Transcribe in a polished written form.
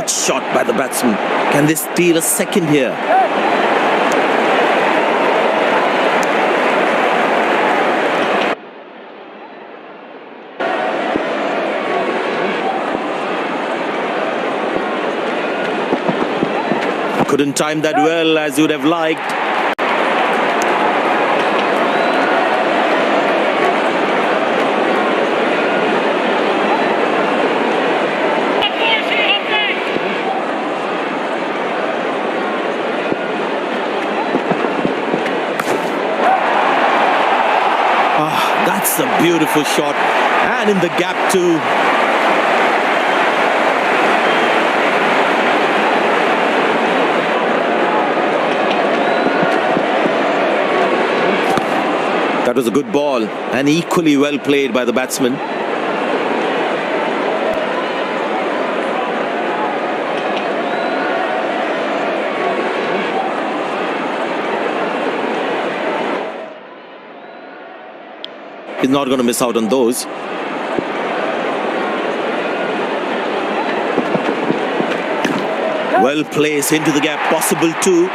Great shot by the batsman. Can they steal a second here? Couldn't time that well as you would have liked. That's a beautiful shot, and in the gap too. That was a good ball and equally well played by the batsman. He's not going to miss out on those. Well placed into the gap, possible too.